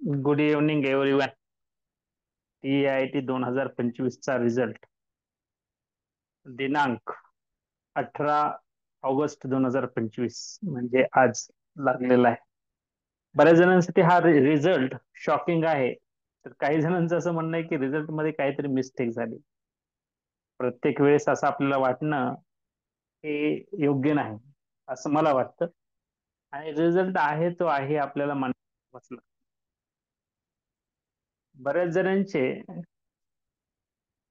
Good evening everyone. TIT 2025 चा result दिनांक 18 August 2025 म्हणजे आज लागलेला आहे. बऱ्याच जणांसाठी हा रिझल्ट शॉकिंग आहे. तर काही जणांचं असं म्हणणं आहे की रिझल्ट मध्ये काहीतरी मिस्टेक झाली. प्रत्येक वेळेस असं आपल्याला वाटणं हे योग्य नाही असं मला वाटतं. आणि रिझल्ट आहे तो आहे आपल्याला बसला. बऱ्याच जणांचे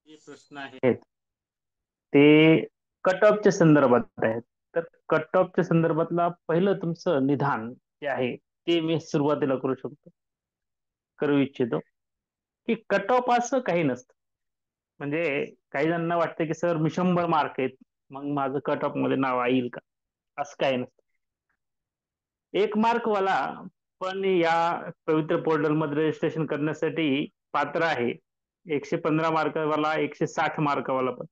जे प्रश्न आहेत ते कट ऑफच्या संदर्भात आहेत. तर कट ऑफच्या संदर्भातला पहिलं तुमचं निदान जे आहे ते मी सुरुवातीला करू इच्छितो की कट ऑफ असं काही नसतं. म्हणजे काही जणांना वाटतं की सर मी 100 मार्क आहेत, मग माझं कट ऑफ मध्ये नाव येईल का? असं काही नसतं. 1 मार्क वाला पण या पवित्र पोर्टल मध्ये रजिस्ट्रेशन करण्यासाठी पात्र आहे. 115 मार्कवाला, 160 मार्कवाला पण.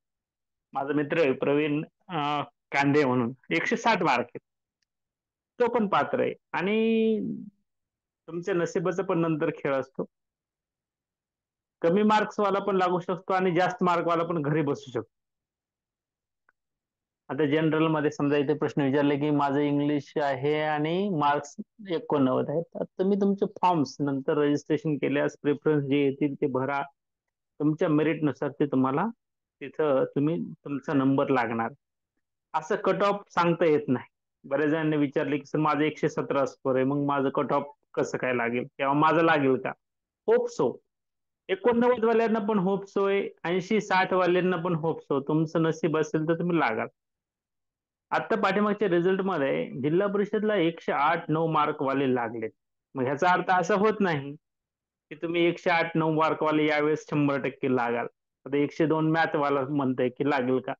माझा मित्र आहे प्रवीण कांदे म्हणून, 160 मार्क आहेत. तो पण पात्र आहे. आणि तुमच्या नशिबाचा पण नंतर खेळ असतो. कमी मार्क्स वाला पण लागू शकतो आणि जास्त मार्क वाला पण घरी बसू शकतो. आता जनरल मध्ये समजा इथे प्रश्न विचारले की माझं इंग्लिश आहे आणि मार्क्स 89 आहेत, तर तुम्ही तुमचे फॉर्म्स नंतर रजिस्ट्रेशन केल्यास प्रेफरन्स जे येतील ते भरा. तुमच्या मेरिट नुसार ते तुम्हाला तिथं तुमचा नंबर लागणार. असं कट ऑफ सांगता येत नाही. बऱ्याच जणांनी विचारले की सर माझं 117 स्कोर आहे, मग माझं कट ऑफ कसं काय लागेल किंवा माझं लागेल का? Hope so. 89 वाल्यांना पण होप सो आहे, 80-60 वाल्यांना पण होप सो. तुमचं नशीब असेल तर तुम्ही लागाल. आता पाठीमागच्या रिझल्ट मध्ये जिल्हा परिषदला 108-9 मार्क वाले लागलेत. मग ह्याचा अर्थ असा होत नाही की तुम्ही 108-9 मार्क वाले यावेळेस 100% लागाल. आता 102 मॅथ वाला म्हणतोय की लागेल का?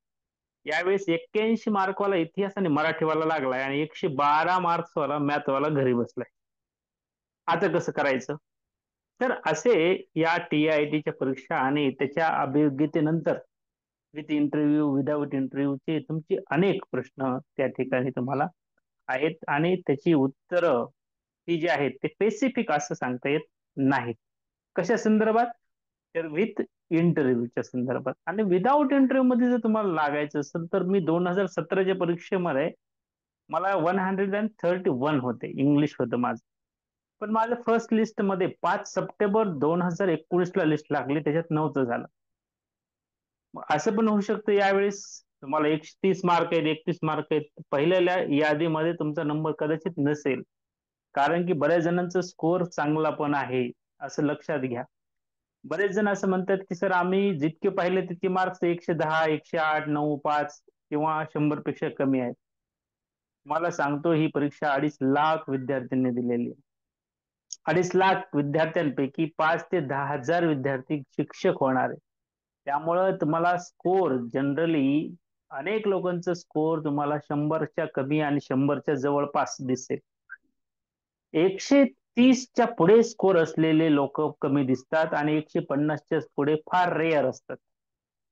यावेळेस 81 मार्कवाला इतिहास आणि मराठीवाला लागलाय आणि 112 मार्क्सवाला मॅथवाला घरी बसलाय. आता कसं करायचं? तर असे या TITच्या परीक्षा आणि त्याच्या अभियोग्यतेनंतर विथ इंटरव्ह्यू विदाउट इंटरव्ह्यूचे तुमचे अनेक प्रश्न त्या ठिकाणी तुम्हाला आहेत आणि त्याची उत्तरं ही जी आहेत ते स्पेसिफिक असं सांगता येत नाहीत. कशा संदर्भात? तर विथ इंटरव्ह्यूच्या संदर्भात. आणि विदाउट इंटरव्ह्यू मध्ये जर तुम्हाला लागायचं असेल तर मी 2017च्या परीक्षेमध्ये मला 131 होते, इंग्लिश होतं माझं. पण माझं फर्स्ट लिस्ट मध्ये 5 सप्टेंबर 2019 ला लिस्ट लागली, त्याच्यात नव्हतं झालं. मग असं पण होऊ शकतं यावेळेस तुम्हाला 130 मार्क आहेत, 31 मार्क आहेत, पहिल्या यादीमध्ये तुमचा नंबर कदाचित नसेल. कारण की बऱ्याच जणांचा स्कोअर चांगला पण आहे, असं लक्षात घ्या. बरेच जण असं म्हणतात की सर आम्ही जितके पाहिले तितके मार्क्स 110, 108, 9, 5 किंवा 100 पेक्षा कमी आहेत. मला सांगतो ही परीक्षा 2.5 लाख विद्यार्थ्यांनी दिलेली आहे. 2.5 लाख विद्यार्थ्यांपैकी 5 ते 10 हजार विद्यार्थी शिक्षक होणार आहे. त्यामुळं तुम्हाला स्कोर जनरली अनेक लोकांचा स्कोर तुम्हाला 100च्या कमी आणि 100च्या जवळपास दिसेल. 130च्या पुढे स्कोर असलेले लोक कमी दिसतात आणि 150च्या पुढे फार रेअर असतात.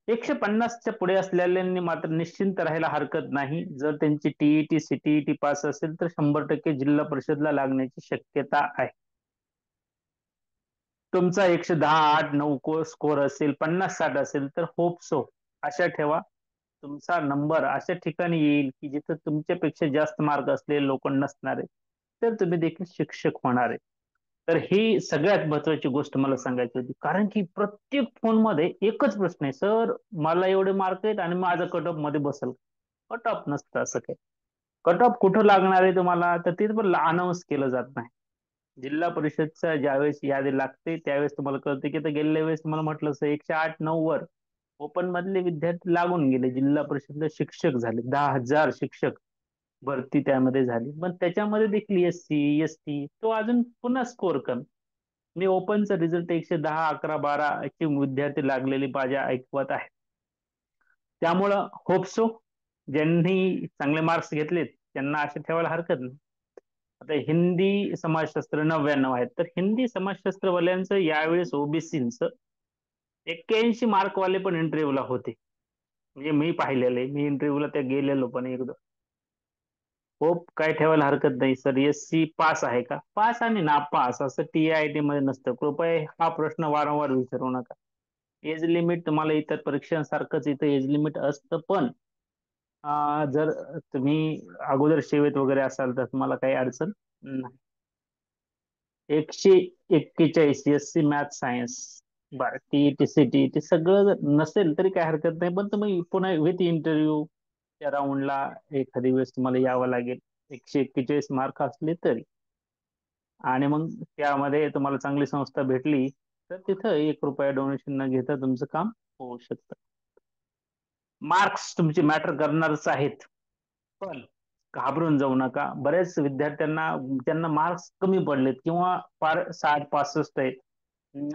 150च्या पुढे असलेल्यांनी मात्र निश्चिंत राहायला हरकत नाही. जर त्यांची TET CTET पास असेल तर 100% जिल्हा परिषदला लागण्याची शक्यता आहे. तुमचा 110, 8, 9 स्कोर असेल, 50-60 असेल तर होप सो आशा ठेवा. तुमचा नंबर अशा ठिकाणी येईल की जिथं तुमच्यापेक्षा जास्त मार्क असलेले लोक नसणार आहेत, तर तुम्ही देखील शिक्षक होणार आहे. तर ही सगळ्यात महत्वाची गोष्ट मला सांगायची होती. कारण की प्रत्येक फोन मध्ये एकच प्रश्न आहे, सर मला एवढे मार्क आहेत आणि माझं कट ऑफ मध्ये बसल. कट ऑफ नसतं असं काही. कट ऑफ कुठं लागणार आहे तुम्हाला, तर ते पण अनाऊन्स केलं जात नाही. जिल्हा परिषदचा ज्यावेळेस यादी लागते त्यावेळेस तुम्हाला कळते की गेल्या वेळेस तुम्हाला म्हटलं असं 108-9 वर ओपन मधले विद्यार्थी लागून गेले, जिल्हा परिषदला शिक्षक झाले, 10,000 शिक्षक भरती त्यामध्ये झाली. पण त्याच्यामध्ये देखील SC ST तो अजून पुन्हा स्कोर कमी. मी ओपनचा रिझल्ट 110, 11, 12 चे विद्यार्थी लागलेले माझ्या ऐकवत आहे. त्यामुळं होपसो ज्यांनी चांगले मार्क्स घेतलेत त्यांना आशा ठेवायला हरकत नाही. आता हिंदी समाजशास्त्र 99 आहेत, तर हिंदी समाजशास्त्र वाल्यांचं यावेळेस ओबीसीचं 81 मार्क वाले पण इंटरव्ह्यूला होते. म्हणजे मी पाहिलेले, मी इंटरव्ह्यूला त्या गेलेलो पण एकदा. होप काय ठेवायला हरकत नाही सर. SC पास आहे का? पास आणि नापास असं TIT मध्ये नसतं. कृपया हा प्रश्न वारंवार विचारू नका. एज लिमिट तुम्हाला इतर परीक्षांसारखंच इथं एज लिमिट असतं, पण जर तुम्ही अगोदर सेवेत वगैरे असाल तर तुम्हाला काही अडचण नाही. 141 SC मॅथ सायन्स. बरं, TET CTET सगळं जर नसेल तरी काय हरकत नाही, पण तुम्ही पुन्हा विथ इंटरव्ह्यू त्या राऊंडला एखादी वेळेस तुम्हाला यावं लागेल. 141 मार्क असले तरी. आणि मग त्यामध्ये तुम्हाला चांगली संस्था भेटली तर तिथं 1 रुपया डोनेशन न घेता तुमचं काम होऊ शकतं. मार्क्स तुमचे मॅटर करणारच आहेत, पण घाबरून जाऊ नका. बऱ्याच विद्यार्थ्यांना त्यांना मार्क्स कमी पडलेत किंवा फार 60-65 आहेत,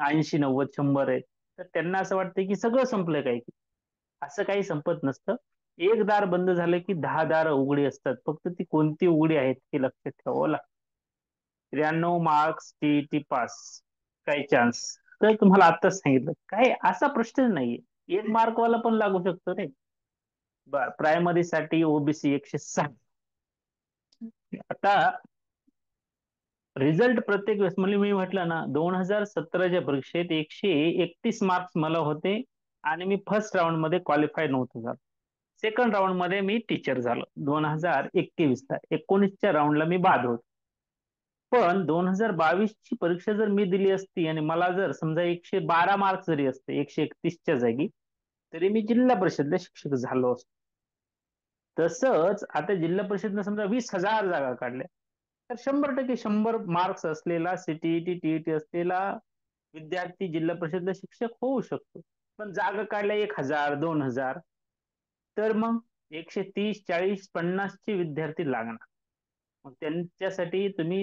80-90-100 आहेत, तर त्यांना असं वाटतं की सगळं संपलं काय की. असं काही संपत नसतं. एक दार बंद झालं की 10 दार उघडी असतात. फक्त ती कोणती उघडी आहेत हे लक्षात ठेवावं लागतं. 93 मार्क्स, TET पास, काही चान्स? तर तुम्हाला आत्ताच सांगितलं, काय असा प्रश्नच नाहीये. 1 मार्कवाला पण लागू शकतो रे. बर, प्रायमरी साठी OBC 160. आता रिझल्ट प्रत्येक वेळेस म्हणजे मी म्हटलं ना, 2017च्या परीक्षेत 131 मार्क्स मला होते आणि मी फर्स्ट राऊंड मध्ये क्वालिफाय नव्हतो झालो. सेकंड राऊंड मध्ये मी टीचर झालो 2021ला. 19च्या राऊंडला मी बाद होतो. पण 2022 ची परीक्षा जर मी दिली असती आणि मला जर समजा 112 मार्क्स जरी असते 131च्या जागी, तरी मी जिल्हा परिषदला शिक्षक झालो असतो. तसंच आता जिल्हा परिषदनं समजा 20,000 जागा काढल्या, तर 100% 100 मार्क्स असलेला CTET TET असलेला विद्यार्थी जिल्हा परिषदला शिक्षक होऊ शकतो. पण जागा काढल्या 1,000 2,000, तर मग 130 40 50 चे विद्यार्थी लागणार. मग त्यांच्यासाठी तुम्ही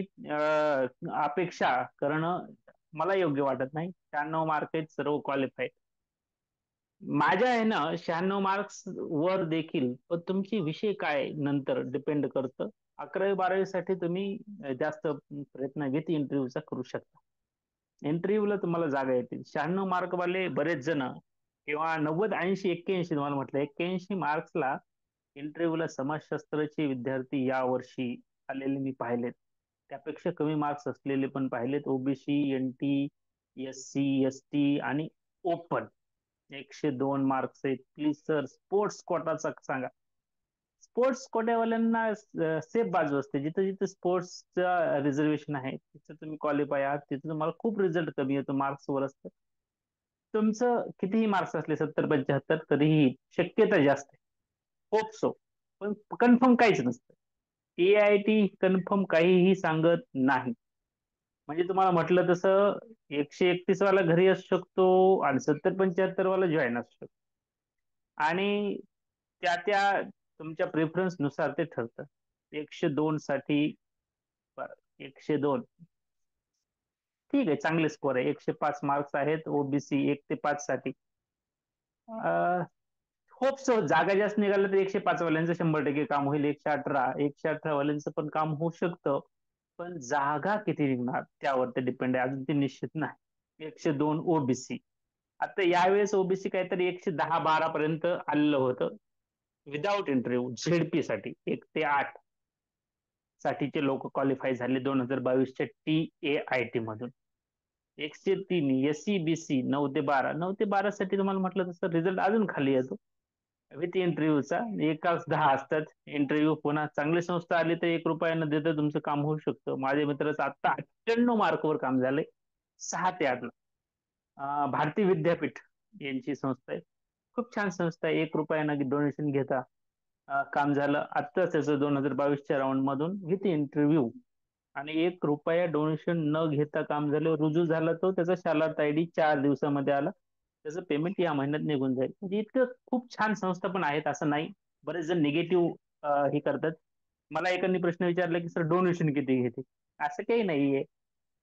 अपेक्षा करणं मला योग्य वाटत नाही. 96 मार्क आहेत, सर्व क्वालिफाईड. माझ्या आहे ना 96 मार्क्स वर देखील, पण तुमचे विषय काय नंतर डिपेंड करतं. 11वी 12वी साठी तुम्ही जास्त प्रयत्न विथ इंटरव्ह्यूचा करू शकता. इंटरव्ह्यूला तुम्हाला जागा येतील. 96 मार्क वाले बरेच जण किंवा 90 80 81 तुम्हाला म्हटलं 81 मार्क्सला इंटरव्ह्यूला समाजशास्त्राचे विद्यार्थी या वर्षी आलेले मी पाहिलेत. त्यापेक्षा कमी मार्क्स असलेले पण पाहिलेत. OBC, NT, SC, ST आणि ओपन 102 मार्क्स आहेत. प्लीज सर, स्पोर्ट्स कोटाचा सांगा. स्पोर्ट्स कोट्यावाल्यांना सेफ बाजू असते. जिथे जिथे स्पोर्ट्सचं रिझर्वेशन आहे तिथे तुम्ही क्वालिफाय आहात, तिथे तुम्हाला खूप रिझल्ट कमी येतो, मार्क्स वर असतं. तुमचं कितीही मार्क्स असले 70-75 तरीही शक्यता जास्त आहे. होप सो, पण कन्फर्म काहीच नसतं. AIT कन्फर्म काहीही सांगत नाही. म्हणजे तुम्हाला म्हटलं तसं 131 वाला घरी असू शकतो आणि 70-75 वाला जॉईन असू शकतो. आणि त्या त्या तुमच्या प्रेफरन्स नुसार ते ठरतं. 102 साठी, बरं, 102 ठीक आहे, चांगले स्कोर आहे. 105 मार्क्स आहेत OBC 1 ते 5 साठी. होप सो, जागा जास्त निघाल्या तर 105 वाल्यांचं 100% काम होईल. 118 वाल्यांचं पण काम होऊ शकतं. पण जागा किती निघणार त्यावर ते डिपेंड आहे, अजून ते निश्चित नाही. 102 OBC. आता यावेळेस OBC काहीतरी 110-12 पर्यंत आलेलं होतं विदाउट इंटरव्ह्यू. ZP साठी 1 ते 8 साठीचे लोक क्वालिफाय झाले 2022च्या TAIT मधून. 103 SC BC 9 ते 12. 9 ते 12 साठी तुम्हाला म्हटलं तसं रिझल्ट अजून खाली येतो विथ इंटरव्ह्यूचा. एकाच 10 असतात इंटरव्ह्यू. पुन्हा चांगली संस्था आली तर 1 रुपया न देता तुमचं काम होऊ शकतं. माझ्या मित्राचं आता 98 मार्कवर काम झालंय 6 ते 8 ला. भारती विद्यापीठ यांची संस्था आहे. खूप छान संस्था आहे. 1 रुपया न डोनेशन घेता काम झालं आत्ताच त्याचं 2022च्या राऊंड मधून विथ इंटरव्ह्यू. आणि 1 रुपया डोनेशन न घेता काम झालं. रुजू झाला तो, त्याचा शालात ID 4 दिवसामध्ये आला. त्याचं पेमेंट या महिन्यात निघून जाईल. म्हणजे इतकं खूप छान संस्था पण आहेत असं नाही. बरेच जण निगेटिव्ह हे करतात. मला एकाने प्रश्न विचारला की सर डोनेशन किती घेते. असं काही नाहीये.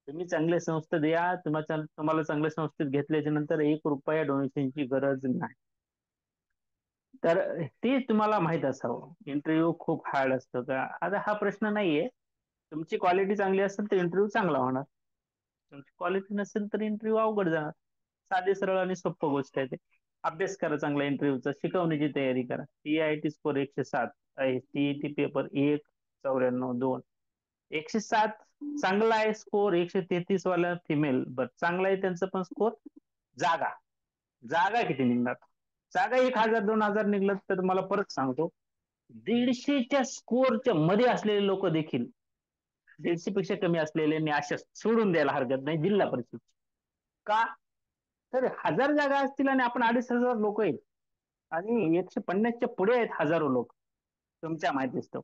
तुम्ही चांगल्या संस्थेत द्या. तुम्हाला चांगल्या संस्थेत घेतल्याच्या नंतर 1 रुपया डोनेशनची गरज नाही. तर ते तुम्हाला माहित असावं. इंटरव्ह्यू खूप हार्ड असतो का, आता हा प्रश्न नाहीये. तुमची क्वालिटी चांगली असेल तर इंटरव्ह्यू चांगला होणार. तुमची क्वालिटी नसेल तर इंटरव्ह्यू अवघड जाणार. साधे सरळ आणि सोपं गोष्ट आहे ते. अभ्यास करा चांगला इंटरव्ह्यूचा, शिकवण्याची तयारी करा. TIT स्कोर 107 आहे. TET paper 1 94 2. 107 चांगला आहे स्कोर. 133 वाला फिमेल बर चांगला आहे त्यांचं पण स्कोर. जागा जागा किती निघणार? जागा 1000 2000 निघलं तर मला परत सांगतो, 150च्या स्कोरच्या मध्ये असलेले लोक देखील 150 पेक्षा कमी असलेल्यांनी अशा सोडून द्यायला हरकत नाही जिल्हा परिषद. का? तर 1000 जागा असतील आणि आपण 2500 लोक आहेत आणि 150च्या पुढे आहेत हजारो लोक तुमच्या माहितीस्तव.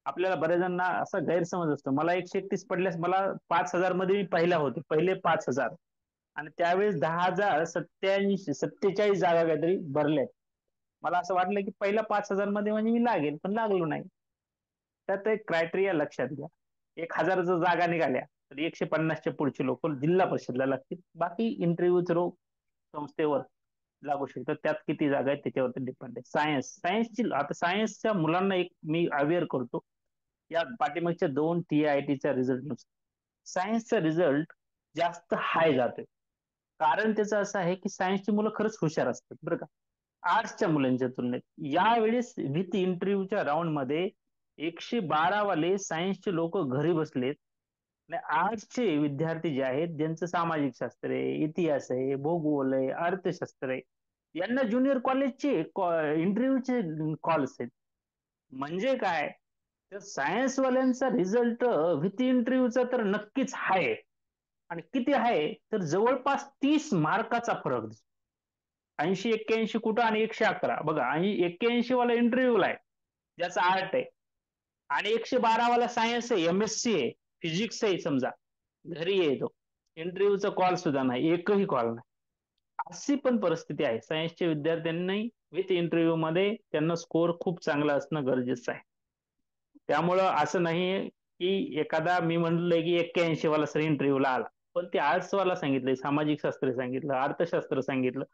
आपल्याला बऱ्याच जणांना असा गैरसमज असतो. मला 131 पडल्यास मला 5000 मध्ये मी पहिला होतो. पहिले 5000 आणि त्यावेळेस 10,087 जागा काहीतरी भरल्यात. मला असं वाटलं की पहिल्या 5000 मध्ये म्हणजे मी लागेल, पण लागलो नाही. त्यात एक क्रायटेरिया लक्षात घ्या. 1000 जर जागा निघाल्या तर 150च्या पुढचे लोक जिल्हा परिषदला लागतील. बाकी इंटरव्ह्यू थ्रू संस्थेवर लागू शकतात. त्यात किती जागा आहेत त्याच्यावरती डिपेंड आहे. सायन्सची आता सायन्सच्या मुलांना एक मी अवेअर करतो. या पाठीमागच्या 2 TIITच्या रिझल्ट नुसार सायन्सचा रिझल्ट जास्त हाय जातोय. कारण त्याचं असं आहे की सायन्सची मुलं खरंच हुशार असतात बरं का, आर्ट्सच्या मुलांच्या तुलनेत. यावेळेस विथ इंटरव्ह्यूच्या राऊंड मध्ये 112 वाले सायन्सचे लोक घरी बसलेत आणि आर्ट्सचे विद्यार्थी जे आहेत ज्यांचं सामाजिक शास्त्र आहे, इतिहास आहे, भूगोल आहे, अर्थशास्त्र आहे, यांना ज्युनियर कॉलेजचे इंटरव्ह्यूचे कॉल्स आहेत. म्हणजे काय, तर सायन्सवाल्यांचा रिझल्ट विथ इंटरव्ह्यूचा तर नक्कीच आहे. आणि किती आहे तर जवळपास 30 मार्काचा फरक दिसतो. 80 81 कुठं आणि 111 बघा. आणि 81 वाला इंटरव्ह्यूला आहे ज्याचा आर्ट आहे आणि 112 वाला सायन्स आहे, MSc आहे, फिजिक्स आहे समजा, घरी येतो. इंटरव्ह्यूचा कॉल सुद्धा नाही, एकही कॉल नाही. अशी पण परिस्थिती आहे. सायन्सच्या विद्यार्थ्यांनी विथ इंटरव्ह्यू मध्ये त्यांना स्कोर खूप चांगला असणं गरजेचं आहे. त्यामुळं असं नाहीये की एखादा मी म्हणलंय की 81 वाला सर इंटरव्ह्यूला आला, पण ते आर्ट्स वाला सांगितलंय, सामाजिक शास्त्र सांगितलं, अर्थशास्त्र सांगितलं.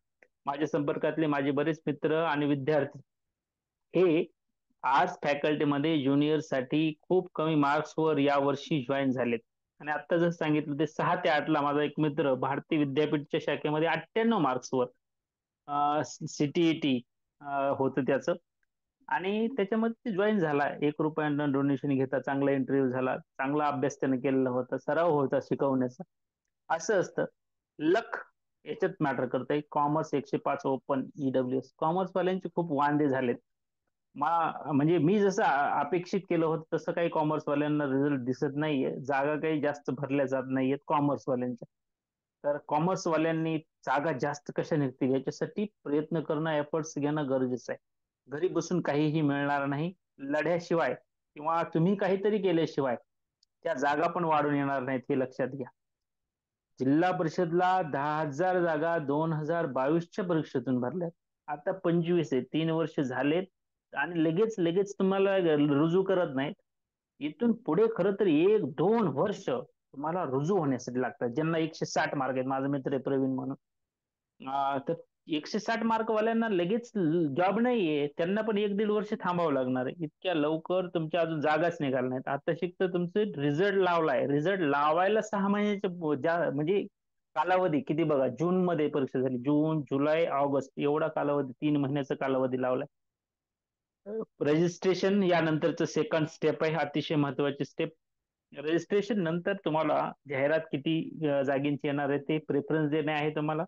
माझ्या संपर्कातले माझे बरेच मित्र आणि विद्यार्थी हे आर्ट्स फॅकल्टीमध्ये ज्युनियर साठी खूप कमी मार्क्सवर या वर्षी जॉईन झालेत. आणि आता जसं सांगितलं ते 6 ते 8 ला माझा एक मित्र भारतीय विद्यापीठच्या शाखेमध्ये 98 मार्क्सवर CTET होतं त्याचं. आणि त्याच्यामध्ये जॉईन झाला. 1 रुपयानं डोनेशन घेता चांगला इंटरव्ह्यू झाला. चांगला अभ्यास त्याने केलेला होता. सराव होता शिकवण्याचा. असं असतं. लक याच्यात मॅटर करतंय. Commerce 105 open EWS. कॉमर्सवाल्यांचे खूप वांदे झालेत. म्हणजे मी जसं अपेक्षित केलं होतं तसं काही कॉमर्सवाल्यांना रिझल्ट दिसत नाहीये. जागा काही जास्त भरल्या जात नाहीयेत कॉमर्सवाल्यांच्या. तर कॉमर्सवाल्यांनी जागा जास्त कशा निघतील याच्यासाठी प्रयत्न करणं, एफर्ट्स घेणं गरजेचं आहे. घरी बसून काहीही मिळणार नाही. लढ्याशिवाय किंवा तुम्ही काहीतरी केल्याशिवाय त्या जागा पण वाढून येणार नाहीत हे लक्षात घ्या. जिल्हा परिषदला 10,000 जागा 2022च्या परीक्षेतून भरल्यात. आता 25 आहे. 3 वर्ष झालेत आणि लगेच लगेच तुम्हाला रुजू करत नाहीत. इथून पुढे खरं तर 1-2 वर्ष तुम्हाला रुजू होण्यासाठी लागतात. ज्यांना 160 मार्क आहेत. माझा मित्र आहे प्रवीण म्हणून. तर 160 मार्क वाल्यांना लगेच जॉब नाहीये. त्यांना पण 1-1.5 वर्ष थांबावं लागणार आहे. इतक्या लवकर तुमच्या अजून जागाच निघाल्या नाहीत. आता शिकतं तुमचे रिझल्ट लावलाय. रिझल्ट लावायला 6 महिन्याच्या म्हणजे कालावधी किती बघा. जून मध्ये परीक्षा झाली. जून, जुलै, ऑगस्ट एवढा कालावधी 3 महिन्याचा कालावधी लावलाय. रजिस्ट्रेशन यानंतरचं सेकंड स्टेप आहे. अतिशय महत्वाची स्टेप. रजिस्ट्रेशन नंतर तुम्हाला जाहिरात किती जागींची येणार आहे ते प्रेफरन्स देणे आहे तुम्हाला.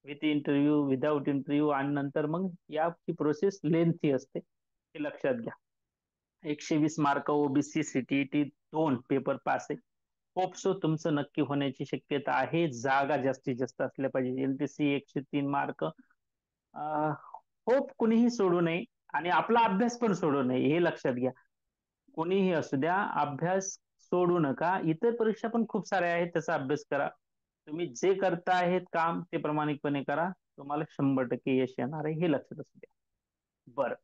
विथ इंटरव्ह्यू, विदाउट इंटरव्ह्यू आणि नंतर मग याची प्रोसेस लेंथी असते हे लक्षात घ्या. 120 mark OBC CTET 2 paper pass आहे. होपसो तुमचं नक्की होण्याची शक्यता आहे. जागा जास्तीत जास्त असल्या पाहिजे. LTC 103 mark. होप कुणीही सोडू नये आणि आपला अभ्यास पण सोडू नये हे लक्षात घ्या. कोणीही असू द्या, अभ्यास सोडू नका. इतर परीक्षा पण खूप साऱ्या आहेत, त्याचा अभ्यास करा. तुम्ही जे करता आहेत काम ते प्रामाणिकपणे करा. तुम्हाला 100% यश येणार आहे हे लक्षात असू द्या. बरं.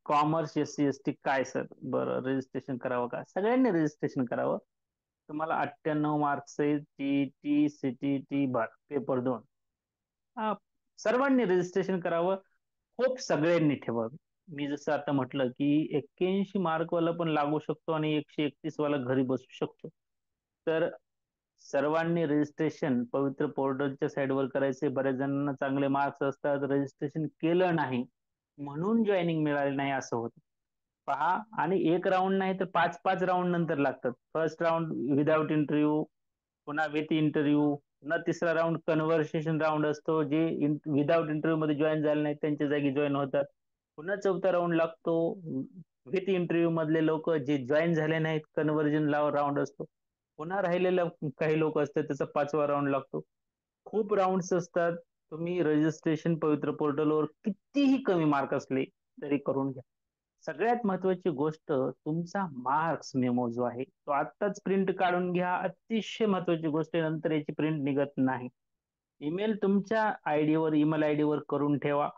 कॉमर्स SC ST काय सर? बरं, रजिस्ट्रेशन करावं का? सगळ्यांनी रजिस्ट्रेशन करावं. तुम्हाला 98 मार्क्स आहे. CTET बर पेपर 2. सर्वांनी रजिस्ट्रेशन करावं. होप सगळ्यांनी ठेवावी. मी जसं आता म्हटलं की 81 मार्क वाला पण लागू शकतो आणि 131 वाला घरी बसू शकतो. तर सर्वांनी रजिस्ट्रेशन पवित्र पोर्टलच्या साईडवर करायचे. बऱ्याच जणांना चांगले मार्क्स असतात, रजिस्ट्रेशन केलं नाही. म्हणून जॉईनिंग मिळाली नाही असं होतं. पहा, आणि एक राऊंड नाही तर पाच पाच राऊंड नंतर लागतात. फर्स्ट राऊंड विदाउट इंटरव्ह्यू, पुन्हा विथ इंटरव्ह्यू, पुन्हा तिसरा राऊंड कन्व्हर्सेशन राऊंड असतो. जे विदाउट इंटरव्ह्यू मध्ये जॉईन झाले नाहीत त्यांच्या जागी जॉईन होतात. पुन्हा चौथा राऊंड लागतो. विथ इंटरव्ह्यू मधले लोक जे जॉईन झाले नाहीत, कन्व्हर्जन राऊंड असतो. पुन्हा राहिलेलं काही लोक असतात, त्याचा पाचवा राऊंड लागतो. खूप राऊंड्स असतात. तुम्ही रजिस्ट्रेशन पवित्र पोर्टलवर कितीही कमी मार्क असले तरी करून घ्या. सगळ्यात महत्वाची गोष्ट, तुमचा मार्क्स मेमो जो आहे तो आत्ताच प्रिंट काढून घ्या. अतिशय महत्वाची गोष्ट आहे, नंतर याची प्रिंट निघत नाही. ईमेल तुमच्या आयडीवर, ईमेल आयडीवर करून ठेवा.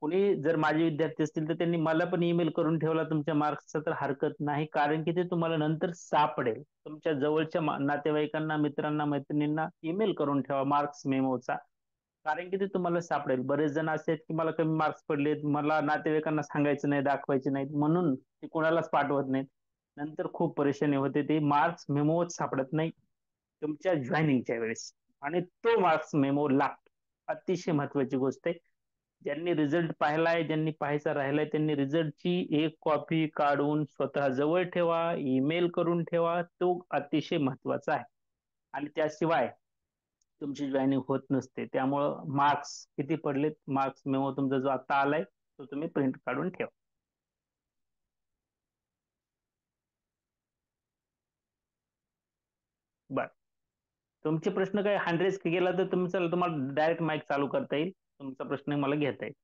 कुणी जर माझे विद्यार्थी असतील तर त्यांनी मला पण ईमेल करून ठेवला तुमच्या मार्क्सचा तर हरकत नाही, कारण की ते तुम्हाला नंतर सापडेल. तुमच्या जवळच्या नातेवाईकांना, मित्रांना, मैत्रिणींना ईमेल करून ठेवा मार्क्स मेमोचा, कारण की ते तुम्हाला सापडेल. बरेच जण असे आहेत की मला कमी मार्क्स पडलेत, मला नातेवाईकांना सांगायचं नाही, दाखवायचे नाहीत, म्हणून ते कोणालाच पाठवत नाहीत. नंतर खूप परेशानी होते, ते मार्क्स मेमोच सापडत नाही तुमच्या जॉईनिंगच्या वेळेस, आणि तो मार्क्स मेमो लागतो. अतिशय महत्वाची गोष्ट आहे. ज्यांनी रिझल्ट पाहिलाय, ज्यांनी पाहायचा राहिलाय, त्यांनी रिझल्टची एक कॉपी काढून स्वतः जवळ ठेवा, ईमेल करून ठेवा. तो अतिशय महत्वाचा आहे. आणि त्याशिवाय तुमची जॉईनिंग होत नसते. त्यामुळं मार्क्स किती पडलेत, मार्क्स मेमो तुमचा जो आता आलाय तो तुम्ही प्रिंट काढून ठेवा. बर, तुमचे प्रश्न काही हँड रेस केला तर तुम्हाला डायरेक्ट माईक चालू करता येईल, तुमचा प्रश्न मला घेता येईल.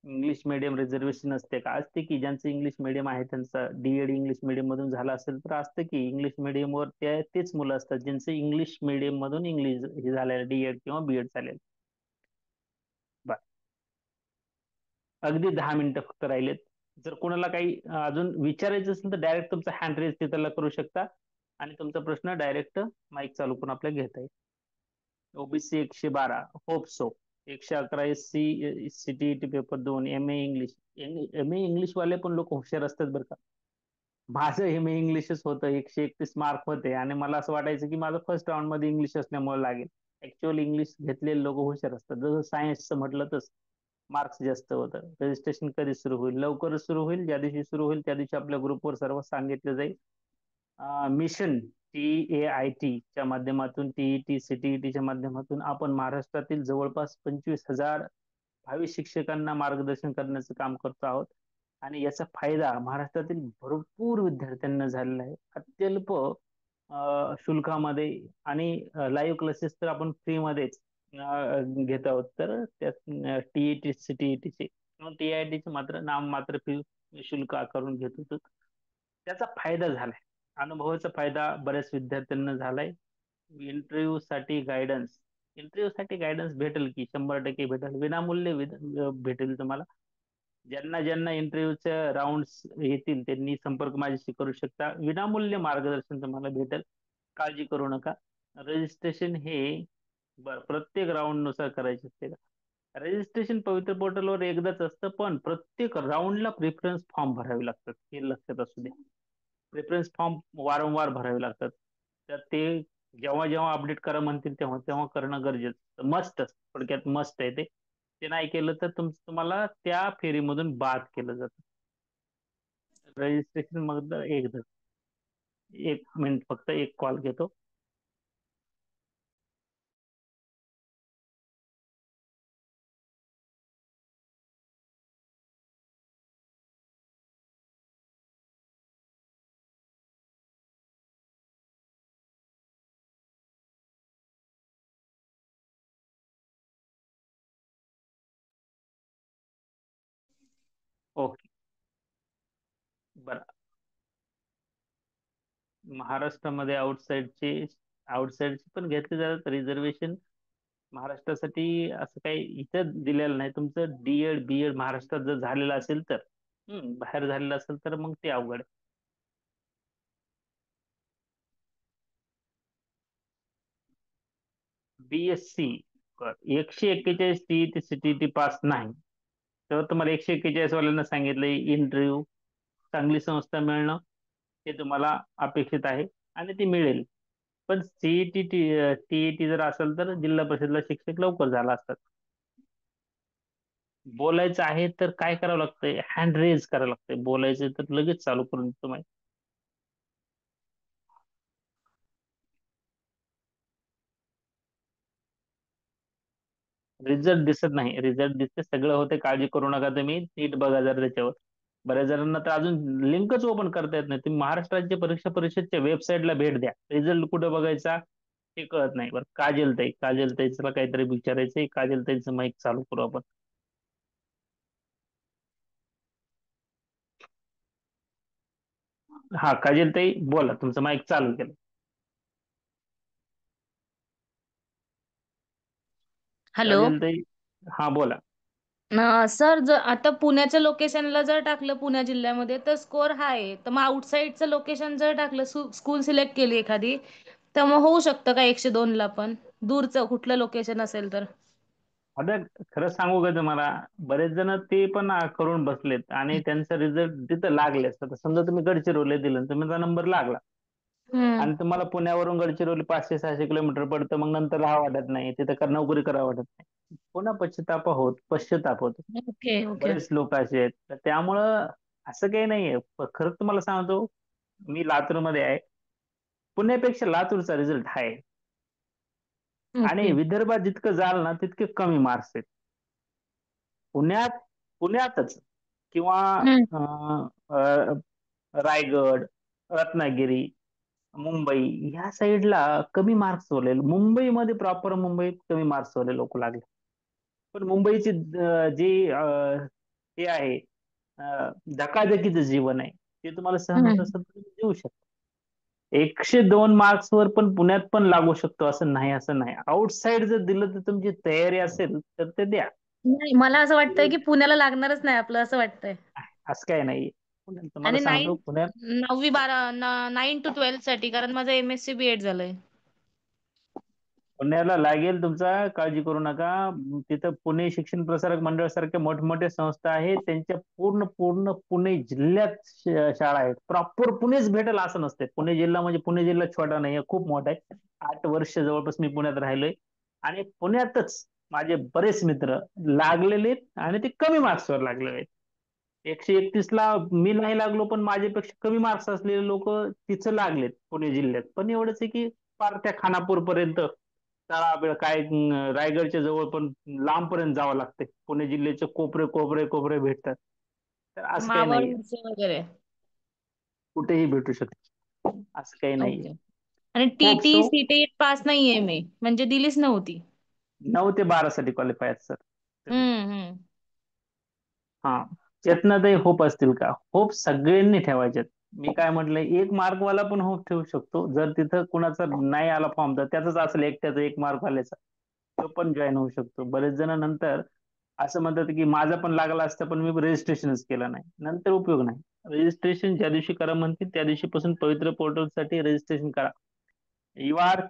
इंग्लिश मीडियम रिझर्वेशन असते का? असते की. ज्यांचं इंग्लिश मीडियम आहे, त्यांचा डीएड इंग्लिश मीडियम मधून झाला असेल तर असतं की. इंग्लिश मीडियम वर तेच मुलं असतात ज्यांचं इंग्लिश मीडियम मधून इंग्लिश हे झालेलं, डीएड किंवा बीएड झालेलं. बर, अगदी 10 मिनिटं फक्त राहिलेत. जर कोणाला काही अजून विचारायचं असेल तर डायरेक्ट तुमचा हँड रेज तिथला करू शकता, आणि तुमचा प्रश्न डायरेक्ट माईक चालू करून आपल्याला घेता येईल. OBC 112, hope so. 111 SC, CTET paper 2, M A English. M A English वाले पण लोक हुशार असतात बरं का. माझं एम ए इंग्लिशच होतं, 131 मार्क होते, आणि मला असं वाटायचं की माझं फर्स्ट राऊंड मध्ये इंग्लिश असल्यामुळे लागेल. ऍक्च्युअली इंग्लिश घेतलेले लोक हुशार असतात. जसं सायन्सचं म्हटलं तसं मार्क्स जास्त होतं. रजिस्ट्रेशन कधी सुरू होईल? लवकरच सुरू होईल. ज्या दिवशी सुरू होईल त्या दिवशी आपल्या ग्रुपवर सर्व सांगितलं जाईल. मिशन TAIT च्या माध्यमातून, टीईटी सीटीईटीच्या माध्यमातून आपण महाराष्ट्रातील जवळपास 25,000 भावी शिक्षकांना मार्गदर्शन करण्याचं काम करतो आहोत. आणि याचा फायदा महाराष्ट्रातील भरपूर विद्यार्थ्यांना झालेला आहे, अत्यल्प शुल्कामध्ये. आणि लाईव्ह क्लासेस तर आपण फ्रीमध्येच घेत आहोत. तर त्यात टीईटी सीटीईटीचे किंवा TIT चे मात्र नाम मात्र फी शुल्क आकारून घेत होतो. त्याचा फायदा झालाय, अनुभवाचा फायदा बऱ्याच विद्यार्थ्यांना झालाय. इंटरव्ह्यू साठी गायडन्स भेटेल की, 100% भेटेल, विनामूल्य भेटेल तुम्हाला. ज्यांना ज्यांना इंटरव्ह्यूचे राऊंड्स येतील त्यांनी संपर्क माझ्याशी करू शकता. विनामूल्य मार्गदर्शन तुम्हाला भेटेल, काळजी करू नका. रजिस्ट्रेशन हे, बर, प्रत्येक राऊंड नुसार करायचे असते का? रजिस्ट्रेशन पवित्र पोर्टलवर एकदाच असतं, पण प्रत्येक राऊंडला प्रेफरन्स फॉर्म भरावे लागतात, हे लक्षात असू द्या. प्रेफरन्स फॉर्म वारंवार भरावे लागतात. तर ते जेव्हा जेव्हा अपडेट करा म्हणतील तेव्हा तेव्हा करणं गरजेचं, मस्ट, थोडक्यात मस्ट आहे ते. ते नाही केलं तर तुम्हाला त्या फेरीमधून बाद केलं जातं. रजिस्ट्रेशन मग एकदा, 1 मिनिट फक्त, एक कॉल घेतो. ओके. बरं, महाराष्ट्रामध्ये आउटसाईडचे पण घेतले जातात रिझर्वेशन. महाराष्ट्रासाठी असं काही इथं दिलेलं नाही. तुमचं डीएड बीएड महाराष्ट्रात जर झालेलं असेल तर, बाहेर झालेलं असेल तर मग ते अवघड आहे. BSc 141 टीईटी सीटीईटी पास नाही तर तुम्हाला 141 वाल्यांना सांगितलंय, इंटरव्ह्यू, चांगली संस्था मिळणं हे तुम्हाला अपेक्षित आहे, आणि ती मिळेल. पण सीईटी टीईटी जर असेल तर जिल्हा परिषदला शिक्षक लवकर झाला असतात. बोलायचं आहे तर काय करावं लागतंय, हँड रेज करावं लागतंय. बोलायचं तर लगेच चालू करून देतो माहिती. रिझल्ट दिसत नाही, रिझल्ट दिसते, सगळं होते, काळजी करू नका तुम्ही, नीट बघा जर त्याच्यावर. बऱ्याच जणांना तर अजून लिंकच ओपन करता येत नाही. तुम्ही महाराष्ट्र राज्य परीक्षा परिषदच्या वेबसाईटला भेट द्या, रिझल्ट कुठे बघायचा हे कळत नाही. बरं, काजलताई, काजलताईला काहीतरी विचारायचंय, काजलताईचं माईक चालू करू आपण. हा काजलताई बोला, तुमचं माईक चालू केलं. हॅलो. काजलताई, हा बोला. सर, जर आता पुण्याच्या लोकेशनला जर टाकलं पुणे जिल्ह्यामध्ये तर स्कोर हाय आहे. तर मग आउटसाईडचं लोकेशन जर टाकलं, स्कूल सिलेक्ट केली एखादी, तर मग होऊ शकतं का 102 ला पण? दूरचं कुठलं लोकेशन असेल तर. आता खरं सांगू का तुम्हाला, बरेच जण ते पण करून बसलेत आणि त्यांचा रिझल्ट तिथं लागले असतात. समजा तुम्ही गडचिरोली दिलं, तुमचा नंबर लागला हम्म. आणि तुम्हाला पुण्यावरून गडचिरोली 500-600 किलोमीटर पडतं, मग नंतर राहा वाटत नाही तिथं, नोकरी करावं वाटत नाही, पुन्हा पश्चाताप होतो. Okay okay. बरेच लोक असे आहेत, तर त्यामुळं असं काही नाहीये. खरंच तुम्हाला सांगतो, मी लातूरमध्ये आहे, पुण्यापेक्षा लातूरचा रिझल्ट आहे. आणि ओके. विदर्भात जितकं जाल ना तितके कमी मार्क्स आहेत. पुण्यात पुण्यातच किंवा हम्म. अं, अं, रायगड, रत्नागिरी, मुंबई ह्या साईडला कमी मार्क्स वाले, मुंबईमध्ये प्रॉपर मुंबईत कमी मार्क्स वाले लोक लागले. पण मुंबईची जी हे आहे, धकाधकीचं जीवन आहे, ते तुम्हाला सहन होत हम्म. असेल तर तुम्ही देऊ शकता. 102 मार्क्स वर पण पुण्यात पण लागू शकतो, असं नाही. आउटसाईड जर दिलं तर तुमची तयारी असेल तर ते द्या. नाही, मला असं वाटतंय की पुण्याला लागणारच नाही आपलं, असं वाटतंय. असं काही नाहीये. पुण्यात तुम्हाला आणि सांगतो, पुण्यात 9वी 12 9 to 12 साठी, कारण माझं MSc BEd झालंय. पुण्याला लागेल तुमचा, काळजी करू नका. तिथं पुणे शिक्षण प्रसारक मंडळ सारख्या मोठमोठ्या संस्था आहेत, त्यांच्या पूर्ण पूर्ण पुणे जिल्ह्यात शाळा आहेत. प्रॉपर पुणेच भेटेल असं नसते. पुणे जिल्हा म्हणजे पुणे जिल्हा छोटा नाहीये, खूप मोठा आहे. 8 वर्ष जवळपास मी पुण्यात राहिलोय आणि पुण्यातच माझे बरेच मित्र लागलेले आहेत आणि ते कमी मार्क्सवर लागलेले आहेत. 131 ला मी नाही लागलो, पण माझ्यापेक्षा कमी मार्क्स असलेले लोक तिथं लागलेत पुणे जिल्ह्यात. पण एवढंच आहे की पार त्या खानापूर पर्यंत, तळाबेळ काय, रायगडच्या जवळ पण लांब पर्यंत जावं लागते. पुणे जिल्ह्याचे कोपरे कोपरे कोपरे भेटतात. तर असं काही नाहीये, मावळचे वगैरे. कुठेही भेटू शकते, असं काही नाहीये. ओके. आणि होप टीटी सो. सीटी पास नाहीये मी, म्हणजे दिलीच नव्हती. 9 ते 12 साठी क्वालिफाय आहेत सर तुम्ही. हम्म. हा, चेतनाताई होप असतील का? होप सगळ्यांनी ठेवायचे. मी काय म्हटलंय, एक मार्क वाला पण होप ठेवू शकतो. जर तिथं कुणाचा नाही आला फॉर्म तर त्याचाच असेल एकट्याचा, 1 मार्क वाल्याचा, तो पण जॉईन होऊ शकतो. बरेच जण नंतर असं म्हणतात की माझा पण लागला असता पण मी रजिस्ट्रेशनच केलं नाही, नंतर उपयोग नाही. रजिस्ट्रेशन ज्या दिवशी करा म्हणतील त्या दिवशीपासून पवित्र पोर्टल साठी रजिस्ट्रेशन करा. You are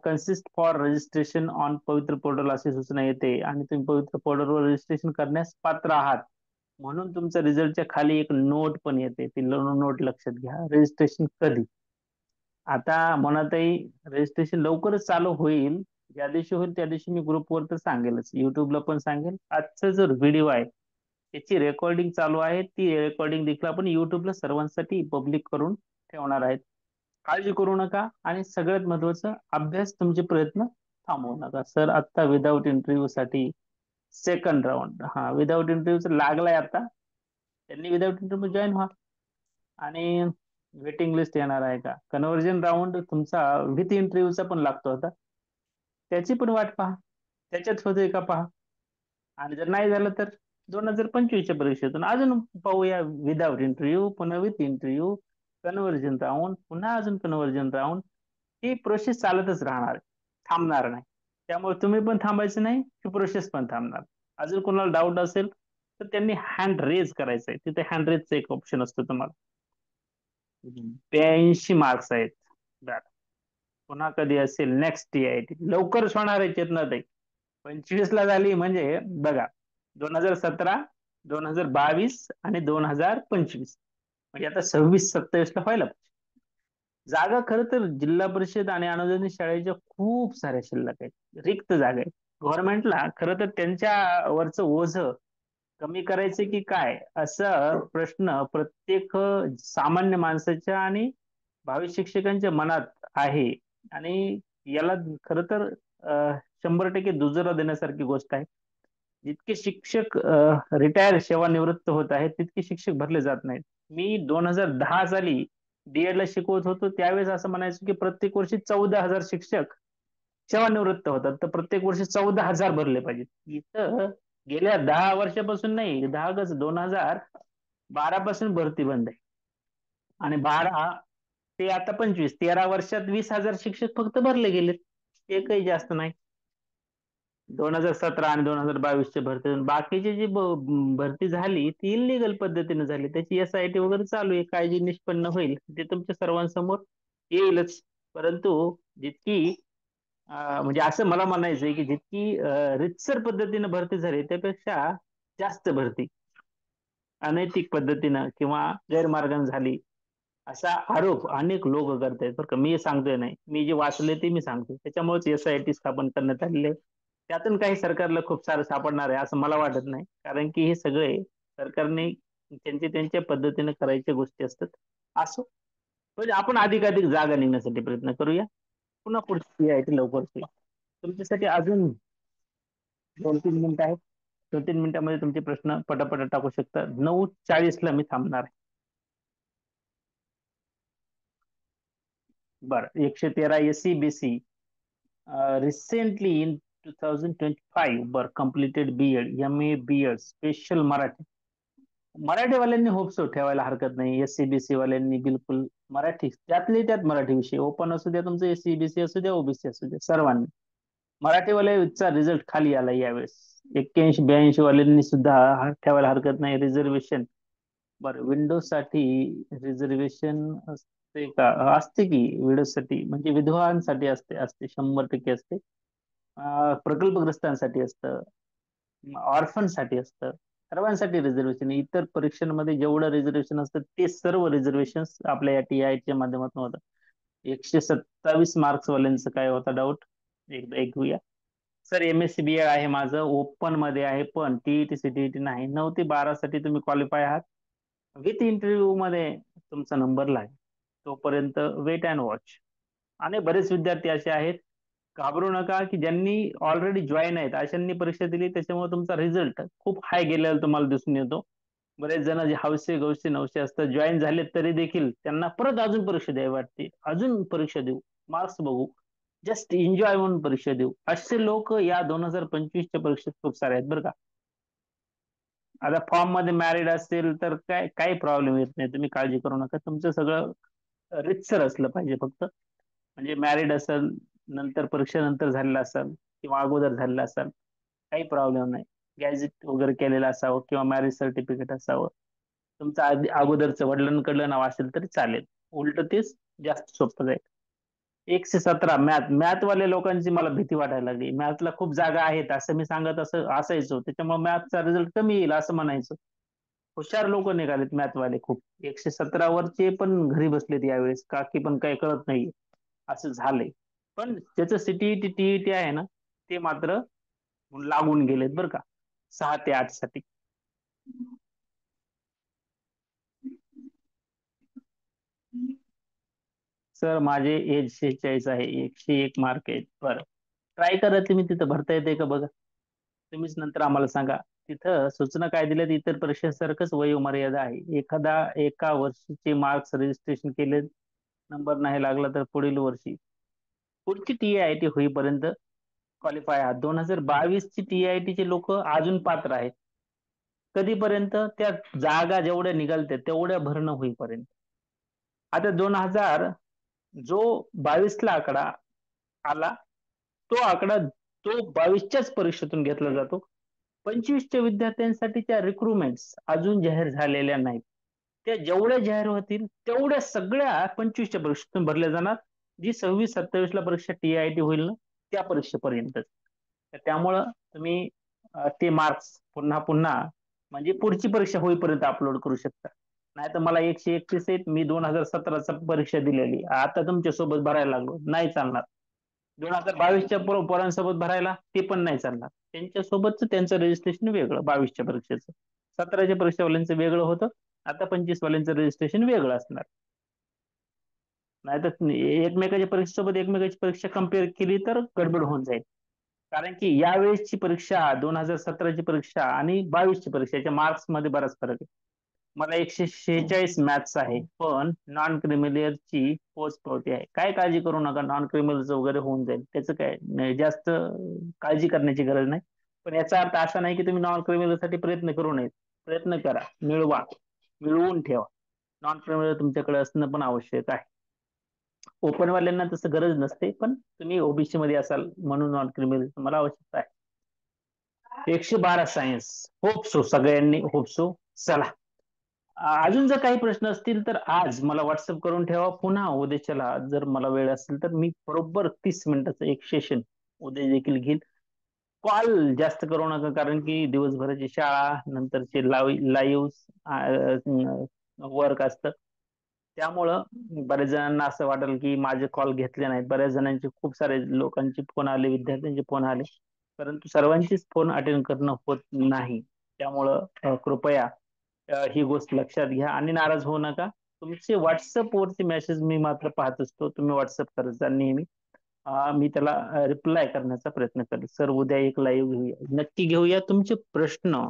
consist for registration on Pavitra portal अशी सूचना येते आणि तुम्ही पवित्र पोर्टलवर रजिस्ट्रेशन करण्यास पात्र आहात, म्हणून तुमच्या रिझल्टच्या खाली एक नोट पण येते. ती नोट लक्षात घ्या. रजिस्ट्रेशन कधी, आता म्हणतही रजिस्ट्रेशन लवकरच चालू होईल. ज्या दिवशी होईल त्या दिवशी मी ग्रुपवर तर सांगेलच, युट्यूबला पण सांगेल. आजचा जो व्हिडिओ आहे त्याची रेकॉर्डिंग चालू आहे, ती रेकॉर्डिंग देखील आपण युट्यूबला सर्वांसाठी पब्लिक करून ठेवणार आहेत. काळजी करू नका आणि सगळ्यात महत्वाचं, अभ्यास, तुमचे प्रयत्न थांबवू नका. सर आता विदाऊट इंटरव्ह्यू साठी सेकंड राऊंड, हा विदाऊट इंटरव्ह्यूच लागलाय आता, त्यांनी विदाऊट इंटरव्ह्यू जॉईन व्हा. आणि वेटिंग लिस्ट येणार आहे का, कन्व्हर्जन राऊंड तुमचा विथ इंटरव्ह्यूचा पण लागतो आता, त्याची पण वाट पहा, त्याच्यात होतोय का पहा. आणि जर नाही झालं तर 2025च्या परीक्षेतून अजून पाहूया, विदाऊट इंटरव्ह्यू, पुन्हा विथ इंटरव्ह्यू, कन्व्हर्जन राऊंड, पुन्हा अजून कन्व्हर्जन राऊंड. ही प्रोसेस चालतच राहणार आहे, थांबणार नाही. त्यामुळे तुम्ही पण थांबायचं नाही, ही प्रोसेस पण थांबणार. अजून कोणाला डाऊट असेल तर त्यांनी हँड रेज करायचं आहे, तिथे हँड रेजचा एक ऑप्शन असतो तुम्हाला. 82 मार्क्स आहेत. बरं. पुन्हा कधी असेल नेक्स्ट TIT, लवकरच होणार आहे चेतना ताई. 25 ला झाली म्हणजे बघा, 2017, 2022 आणि 2025, म्हणजे आता 26-27 ला व्हायला पाहिजे. जागा खरं तर जिल्हा परिषद आणि अनुदानित शाळेच्या खूप साऱ्या शिल्लक आहेत, रिक्त जागा आहेत. गव्हर्नमेंटला खरं तर त्यांच्या वरचं ओझं कमी करायचे की काय, असा प्रश्न प्रत्येक सामान्य माणसाच्या आणि भावी शिक्षकांच्या मनात आहे. आणि याला खरं तर 100% दुजोरा देण्यासारखी गोष्ट आहे. जितके शिक्षक रिटायर सेवानिवृत्त होत आहेत तितके शिक्षक भरले जात नाहीत. मी 2010 साली डीएड ला शिकवत होतो, त्यावेळेस असं म्हणायचो की प्रत्येक वर्षी 14,000 शिक्षक सेवानिवृत्त होतात, तर प्रत्येक वर्षी 14,000 भरले पाहिजेत. इथं गेल्या 10 वर्षापासून नाही, 2012 पासून भरती बंद आहे. आणि 12 ते आता 25, 13 वर्षात 20,000 शिक्षक फक्त भरले गेलेत. एकही जास्त नाही. 2017 आणि 2022 भरती, बाकीची जी भरती झाली ती इलिगल पद्धतीने झाली. त्याची एसआयटी वगैरे चालू आहे. काय जी निष्पन्न होईल ते तुमच्या सर्वांसमोर येईलच. परंतु जितकी म्हणजे असं मला म्हणायचंय की जितकी रितसर पद्धतीने भरती झाली त्यापेक्षा जास्त भरती अनैतिक पद्धतीनं किंवा गैरमार्गाने झाली, असा आरोप अनेक लोक करतायत बरं का. मी सांगतोय नाही, मी जे वाचले ते मी सांगतोय. त्याच्यामुळेच एसआयटी स्थापन करण्यात आलेले आहे. त्यातून काही सरकारला खूप सारं सापडणार आहे असं मला वाटत नाही, कारण की हे सगळे सरकारने त्यांच्या त्यांच्या पद्धतीने करायच्या गोष्टी असतात. असो, म्हणजे आपण अधिकाधिक जागा निघण्यासाठी प्रयत्न करूया. पुन्हा पुढची CIT लवकरच होईल. तुमच्यासाठी अजून 2-3 मिनिटं आहेत. 2-3 मिनिटांमध्ये तुमचे प्रश्न पटापट टाकू शकता. 9:40 ला मी थांबणार आहे. बरं, 113 SCBC रिसेंटली इन 2025 बर completed B.Ed, MA B.Ed special Marathi. मराठीवाल्यांनी होप्स ठेवायला हरकत नाही. SCBC वाल्यांनी बिलकुल मराठी, त्यातले त्यात मराठी विषय, ओपन असू द्या तुमचं, SCBC असू द्या, ओबीसी असू द्या, सर्वांनी मराठीवाल्याचा रिझल्ट खाली आला यावेळेस. 81-82 वाल्यांनी सुद्धा ठेवायला हरकत नाही रिझर्वेशन. बरं, विंडोज साठी रिझर्वेशन असते का? असते की, विंडोज साठी म्हणजे विधवांसाठी असते, असते 100% असते. प्रकल्पग्रस्तांसाठी असतं, ऑर्फन साठी असतं, सर्वांसाठी रिझर्वेशन. इतर परीक्षांमध्ये जेवढं रिझर्वेशन असतं ते सर्व रिझर्वेशन आपल्या या TIच्या माध्यमातून होतं. 127 मार्क्स वाल्यांचं काय होता डाऊट, एकदा ऐकूया. सर, MSc BA आहे माझं, ओपन मध्ये आहे, पण टीईटी सीटीईटी नाही. 9 ते 12 साठी तुम्ही क्वालिफाय आहात. विथ इंटरव्ह्यू मध्ये तुमचा नंबर लागेल, तोपर्यंत वेट अँड वॉच. आणि बरेच विद्यार्थी असे आहेत, घाबरू नका, की ज्यांनी ऑलरेडी जॉईन आहेत अशांनी परीक्षा दिली, त्याच्यामुळे तुमचा रिझल्ट खूप हाय गेलेला तुम्हाला दिसून येतो. बरेच जण जे हौसे गौसे नवसे असतात, जॉईन झाले तरी देखील त्यांना परत अजून परीक्षा द्यावी वाटते, अजून परीक्षा देऊ, मार्क्स बघू, जस्ट एन्जॉय म्हणून परीक्षा देऊ, असे लोक या 2025च्या परीक्षेत खूप सारे आहेत बरं का. आता फॉर्म मध्ये मॅरिड असेल तर काय काही प्रॉब्लेम येत नाही, तुम्ही काळजी करू नका. तुमचं सगळं रितसर असलं पाहिजे फक्त. म्हणजे मॅरिड असेल, नंतर परीक्षा नंतर झालेला असेल किंवा अगोदर झालेला असेल, काही प्रॉब्लेम नाही. गॅजेट वगैरे केलेलं असावं किंवा मॅरेज सर्टिफिकेट असावं. तुमचं अगोदरचं वडिलांकडलं नाव असेल तरी चालेल. उलट तेच जास्त सोपं जाईल. 117 मॅथवाल्या लोकांची मला भीती वाटायला लागली. मॅथला खूप जागा आहेत असं मी सांगत असायचो, त्याच्यामुळे मॅथचा रिझल्ट कमी येईल असं म्हणायचं. हुशार लोक निघालेत मॅथवाले खूप. 117 वरचे पण घरी बसलेत यावेळेस, काकी पण काही कळत नाही असं झालंय. पण त्याचं सीटीईटी टीईटी आहे ना, ते मात्र लागून गेलेत बरं का, 6 ते 8 साठी. सर, माझे एज 46 आहे, 101 मार्क आहेत. बरं, ट्राय करा तुम्ही, तिथं भरता येते का बघा. तुम्हीच नंतर आम्हाला सांगा. तिथं सूचना काय दिल्यात, इतर परीक्षेसारखंच वयोमर्यादा आहे. एका वर्षीचे मार्क्स रजिस्ट्रेशन केले, नंबर नाही लागला तर पुढील वर्षी, पुढची TIT होईपर्यंत क्वालिफाय आहात. 2022 ची TIT चे लोक अजून पात्र आहेत. कधीपर्यंत? त्या जागा जेवढ्या निघालत्या तेवढ्या भरणं होईपर्यंत. आता 2000 जो 22 ला आकडा आला, तो आकडा तो 22च्याच परीक्षेतून घेतला जातो. 25च्या विद्यार्थ्यांसाठीच्या रिक्रुटमेंट अजून जाहीर झालेल्या नाहीत. त्या जेवढ्या जाहीर होतील तेवढ्या सगळ्या 25च्या परीक्षेतून भरल्या जाणार. जी 26-27 ला परीक्षा TIT होईल ना, त्या परीक्षेपर्यंत. त्यामुळं तुम्ही ते मार्क्स पुन्हा पुन्हा म्हणजे पुढची परीक्षा होईपर्यंत अपलोड करू शकता. नाही तर मला 131 आहेत, मी 2017चा परीक्षा दिलेली, आता तुमच्या सोबत भरायला लागलो, नाही चालणार. 2022च्या पोरांसोबत भरायला ते पण नाही चालणार. त्यांच्यासोबतच त्यांचं रजिस्ट्रेशन वेगळं 22च्या परीक्षेचं. 17च्या परीक्षावाल्यांचं वेगळं होतं. आता 25 वाल्यांचं रजिस्ट्रेशन वेगळं असणार. नाहीतर एकमेकाच्या परीक्षेसोबत एकमेकाची परीक्षा कम्पेअर केली तर गडबड होऊन जाईल. कारण की यावेळेसची परीक्षा 2017ची परीक्षा आणि 22ची परीक्षा याच्या मार्क्स मध्ये बराच फरक आहे. मला 146 मॅथ्स आहे, पण नॉन क्रिमिलियरची पोस्ट पावती आहे. काय काळजी करू नका, नॉन क्रिमिलियरचं वगैरे होऊन जाईल, त्याचं काय जास्त काळजी करण्याची गरज नाही. पण याचा अर्थ असा नाही की तुम्ही नॉन क्रिमिलियरसाठी प्रयत्न करू नये. प्रयत्न करा, मिळवा, मिळवून ठेवा. नॉन क्रिमिलियर तुमच्याकडे असणं पण आवश्यक आहे. ओपन वाल्यांना तसं गरज नसते, पण तुम्ही ओबीसी मध्ये असाल म्हणून नॉन क्रिमिनल तुम्हाला आवश्यकता आहे. 112 सायन्स. होप सो, सगळ्यांनी होप सो. चला, अजून जर काही प्रश्न असतील तर आज मला व्हॉट्सअप करून ठेवा. पुन्हा उद्याच्याला जर मला वेळ असेल तर मी बरोबर 30 मिनिटाचं एक सेशन उद्या देखील घेईल. कॉल जास्त करू नका, कारण की दिवसभराची शाळा नंतरचे लाईव्ह वर्क असतं. त्यामुळं बऱ्याच जणांना असं वाटेल की माझे कॉल घेतले नाहीत. बऱ्याच जणांचे, खूप सारे लोकांचे फोन आले, विद्यार्थ्यांचे फोन आले, परंतु सर्वांचीच फोन अटेंड करणं होत नाही. त्यामुळं कृपया ही गोष्ट लक्षात घ्या आणि नाराज होऊ नका. तुमचे व्हॉट्सअपवरचे मेसेज मी मात्र पाहत असतो. तुम्ही व्हॉट्सअप करत जा नेहमी. मी त्याला रिप्लाय करण्याचा प्रयत्न करेल. सर, उद्या एक लाईव्ह घेऊया, नक्की घेऊया. तुमचे प्रश्न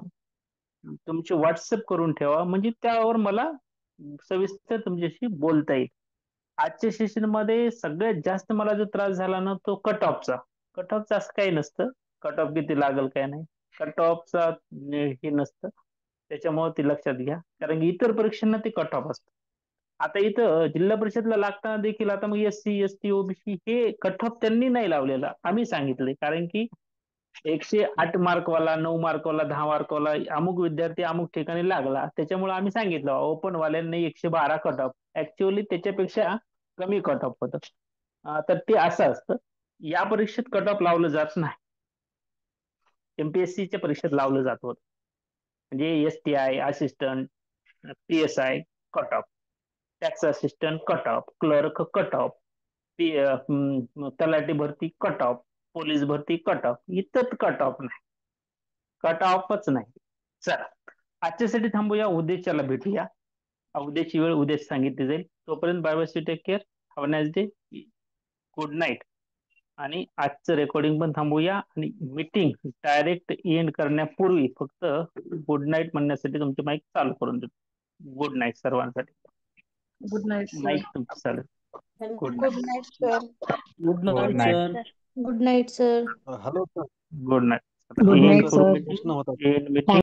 तुमचे व्हॉट्सअप करून ठेवा, म्हणजे त्यावर मला सविस्तर तुमच्याशी बोलता येईल. आजच्या सेशन मध्ये सगळ्यात जास्त मला जो त्रास झाला ना, तो कट ऑफचा. कट ऑफचा असं काही नसतं, कट ऑफ किती लागल काय नाही, कट ऑफचा हे नसतं. त्याच्यामुळे ते लक्षात घ्या, कारण की इतर परीक्षांना ते कट ऑफ असतं. आता इथं जिल्हा परिषदला लागताना देखील आता मग SC ST OBC हे कट ऑफ त्यांनी नाही लावलेला, आम्ही सांगितले. कारण की 108 मार्कवाला, 9 मार्कवाला, 10 मार्कवाला अमुक विद्यार्थी अमुक ठिकाणी लागला, त्याच्यामुळे आम्ही सांगितलं ओपन वाल्यांनी 112 कट ऑफ. ऍक्च्युअली त्याच्यापेक्षा कमी कट ऑफ होतं. तर ते असं असतं. या परीक्षेत कट ऑफ लावलं जात नाही, MPSCच्या परीक्षेत लावलं जात होतं. म्हणजे STI assistant, PSI cut off, tax assistant cut off, clerk cut off, तलाठी भरती कट ऑफ, पोलीस भरती कट ऑफ. इथं कट ऑफ नाही, कट ऑफच नाही. चला, आजच्यासाठी थांबूया, उद्याच्याला भेटूया. उद्याची वेळ उद्याच सांगितली जाईल. तोपर्यंत bye bye, take care, have a nice day, good night. आणि आजचं रेकॉर्डिंग पण थांबूया आणि मीटिंग डायरेक्ट एंड करण्यापूर्वी फक्त गुड नाईट म्हणण्यासाठी तुमची माईक चालू करून देतो. गुड नाईट सर्वांसाठी. Good night sir. माईक तुमचं चालू. Good good night. Night sir. Good good night night. Sir. Good night sir. Hello sir. Good night. Good end night करू सर. मीटिंग. प्रश्न होता. End meeting.